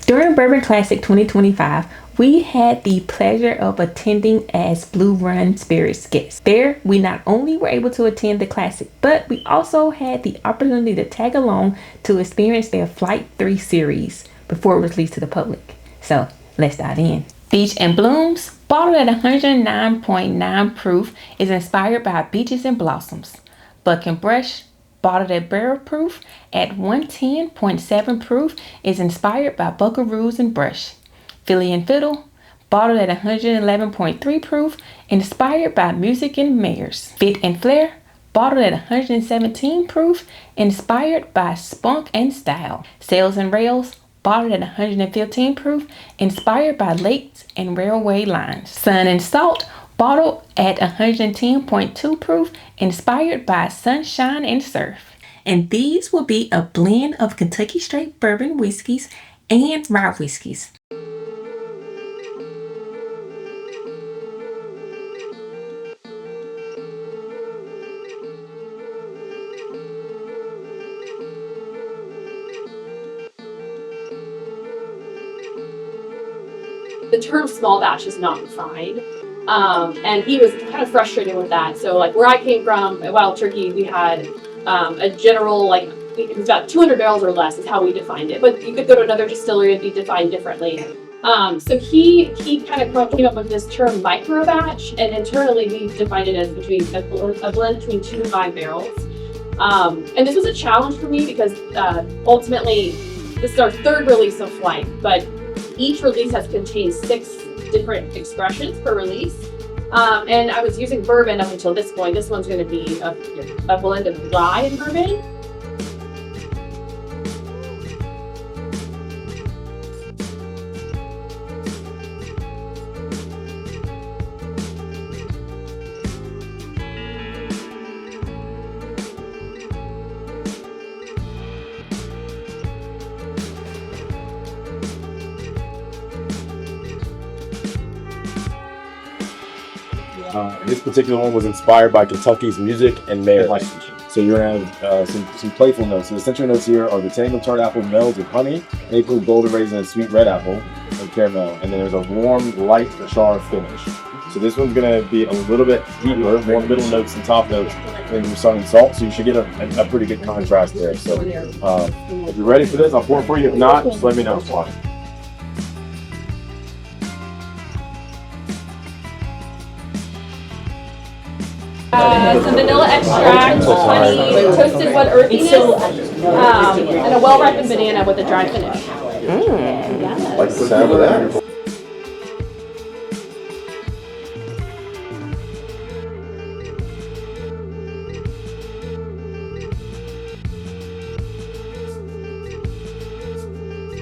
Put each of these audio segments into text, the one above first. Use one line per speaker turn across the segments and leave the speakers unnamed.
During Bourbon Classic 2025, we had the pleasure of attending as Blue Run Spirits guests. There, we not only were able to attend the Classic, but we also had the opportunity to tag along to experience their Flight 3 series before it was released to the public. So, let's dive in. Beach and Blooms, bottled at 109.9 proof, is inspired by beaches and blossoms. Buck and Brush, bottled at barrel proof at 110.7 proof, is inspired by buckaroos and brush. Philly and Fiddle, bottled at 111.3 proof, inspired by music and mayors. Fit and Flair, bottled at 117 proof, inspired by spunk and style. Sails and Rails, bottled at 115 proof, inspired by lakes and railway lines. Sun and Salt, bottled at 110.2 proof, inspired by sunshine and surf. And these will be a blend of Kentucky straight bourbon whiskeys and rye whiskeys.
The term small batch is not defined, and he was kind of frustrated with that. So like where I came from at Wild Turkey, we had a general, like, it was about 200 barrels or less is how we defined it, but you could go to another distillery and be defined differently. So he kind of came up with this term micro batch, and internally we defined it as between a blend between 2 to 5 barrels. And this was a challenge for me because ultimately this is our 3rd release of Flight, but each release has contained 6 different expressions per release. And I was using bourbon up until this point. This one's going to be a blend of rye and bourbon.
This particular one was inspired by Kentucky's music and mayors. So you're gonna have some playful notes. So the essential notes here are the tango tart apple melds with honey. They include golden raisin and sweet red apple and caramel. And then there's a warm, light char finish. So this one's gonna be a little bit deeper, more middle notes and top notes than your sun and salt. So you should get a pretty good contrast there. So if you're ready for this, I'll pour it for you. If not, just let me know.
Some vanilla extract, honey, toasted wood earthiness, and a well-ripened banana with a dry finish.
Like the sound of that?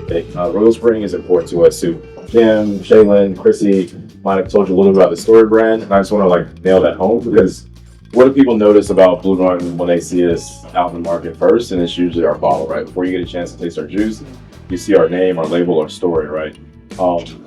Okay, Royal Spring is important to us too. Kim, Shaylin, Chrissy might have told you a little bit about the story brand, and I just want to like nail that home because what do people notice about Blue Run when they see us out in the market first? And it's usually our bottle, right? Before you get a chance to taste our juice, you see our name, our label, our story, right?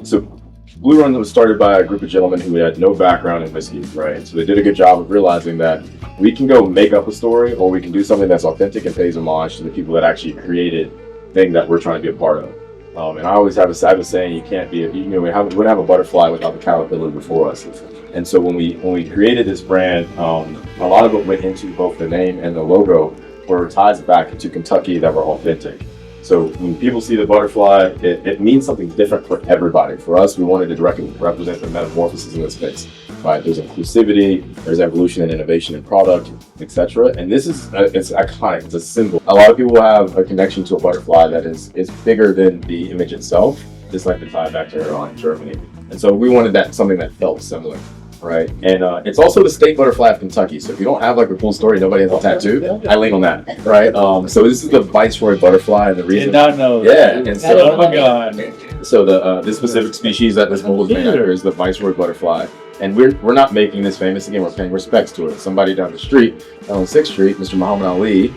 So Blue Run was started by a group of gentlemen who had no background in whiskey, right? So they did a good job of realizing that we can go make up a story, or we can do something that's authentic and pays homage to the people that actually created the thing that we're trying to be a part of. And I always have a saying, you can't be, we wouldn't have a butterfly without the caterpillar before us. And so when we created this brand, a lot of it went into both the name and the logo, where it ties back into Kentucky that were authentic. So when people see the butterfly, it means something different for everybody. For us, we wanted to represent the metamorphosis in this space. Right? There's inclusivity, there's evolution and innovation in product, etc. And this is it's iconic. It's a symbol. A lot of people have a connection to a butterfly that is bigger than the image itself. Just like the tie back to Erlangen, Germany. And so we wanted something that felt similar. Right, and it's also the state butterfly of Kentucky. So if you don't have like a cool story, nobody has a tattoo. I lean on that, right? So this is the Viceroy butterfly, and the reason.
Did not know.
Yeah, and so
oh my God.
So this specific species that this mold is named after is the Viceroy butterfly, and we're not making this famous again. We're paying respects to it. Somebody down the street, on 6th Street, Mr. Muhammad Ali,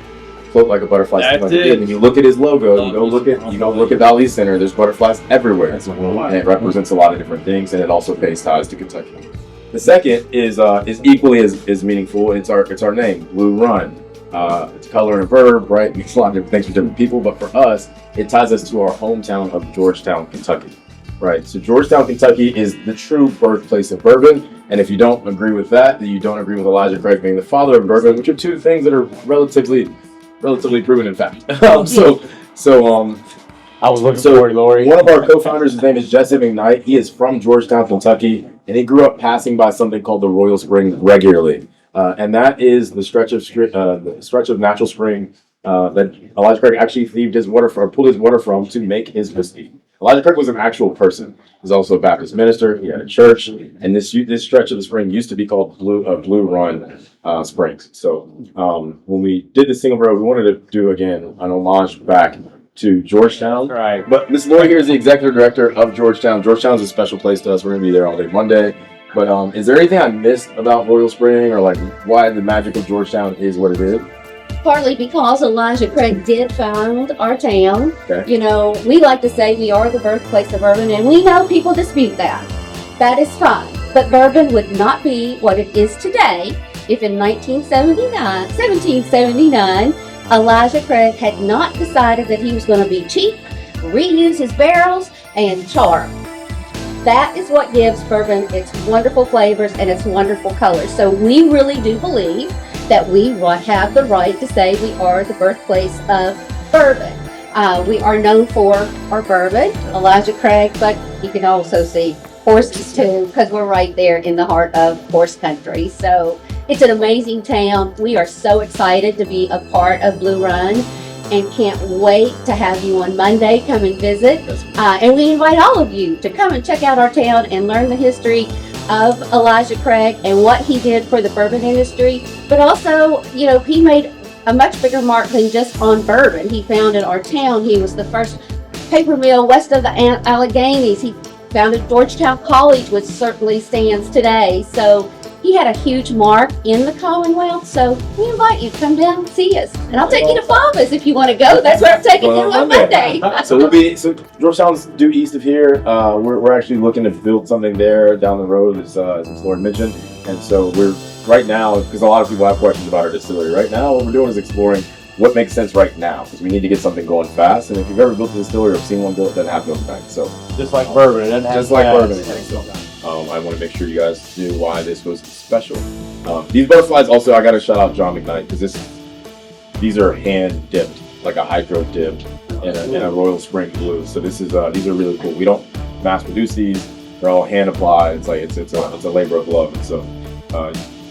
float like a butterfly.
That's it.
And you look at his logo, you go look at the Ali Center. There's butterflies everywhere, and it represents a lot of different things, and it also pays ties to Kentucky. The second is equally as meaningful. It's our name, Blue Run. It's color and verb, right? It means a lot of different things for different people, but for us, it ties us to our hometown of Georgetown, Kentucky, right? So Georgetown, Kentucky is the true birthplace of bourbon. And if you don't agree with that, then you don't agree with Elijah Craig being the father of bourbon, which are two things that are relatively proven in fact.
I was looking for it, Lori.
One of our co-founders, his name is Jesse McKnight. He is from Georgetown, Kentucky, and he grew up passing by something called the Royal Spring regularly. And that is the stretch of natural spring that Elijah Craig actually pulled his water from to make his whiskey. Elijah Craig was an actual person. He's also a Baptist minister. He had a church, and this stretch of the spring used to be called Blue Run Springs. So when we did the single barrel, we wanted to do again an homage back to Georgetown.
Right.
But Miss Lori here is the executive director of Georgetown. Georgetown is a special place to us. We're going to be there all day Monday. But is there anything I missed about Royal Spring, or like why the magic of Georgetown is what it is?
Partly because Elijah Craig did found our town.
Okay.
You know, we like to say we are the birthplace of bourbon, and we know people dispute that. That is fine. But bourbon would not be what it is today if in 1779, Elijah Craig had not decided that he was going to be cheap, reuse his barrels, and char. That is what gives bourbon its wonderful flavors and its wonderful colors. So we really do believe that we have the right to say we are the birthplace of bourbon. We are known for our bourbon, Elijah Craig, but you can also see horses too, because we're right there in the heart of horse country. So it's an amazing town. We are so excited to be a part of Blue Run and can't wait to have you on Monday come and visit. And we invite all of you to come and check out our town and learn the history of Elijah Craig and what he did for the bourbon industry. But also, you know, he made a much bigger mark than just on bourbon. He founded our town. He was the first paper mill west of the Alleghenies. He founded Georgetown College, which certainly stands today. So he had a huge mark in the Commonwealth. So we invite you to come down and see us. And I'll take you to Farmers if you want to go. That's where I'm taking you on Monday.
So Georgetown's due east of here. We're actually looking to build something there down the road, as Lauren mentioned. And so we're right now, because a lot of people have questions about our distillery. Right now, what we're doing is exploring what makes sense right now, because we need to get something going fast. And if you've ever built a distillery or seen one built, it doesn't happen overnight. So
Just like bourbon, it doesn't have
just like bourbon. So, I want to make sure you guys knew why this was special. These butterflies also, I got to shout out John McKnight, because these are hand dipped, like a hydro dipped in a Royal Spring Blue. So these are really cool. We don't mass produce these; they're all hand applied. It's like it's a labor of love. And so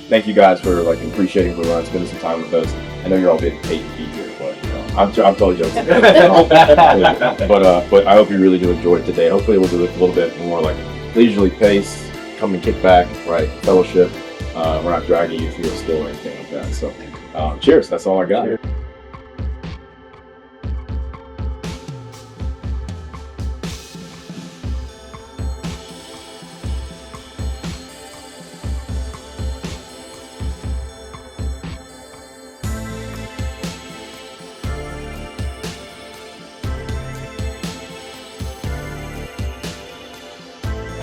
thank you guys for like appreciating Blue Run, spending some time with us. I know you're all getting paid to be here, but I'm totally joking. but I hope you really do enjoy it today. Hopefully we'll do it a little bit more like leisurely pace, come and kick back, right? Fellowship. We're not dragging you through a still or anything like that. So cheers. That's all I got. Cheers.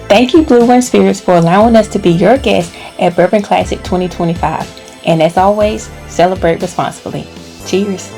Thank you, Blue Run Spirits, for allowing us to be your guest at Bourbon Classic 2025. And as always, celebrate responsibly. Cheers.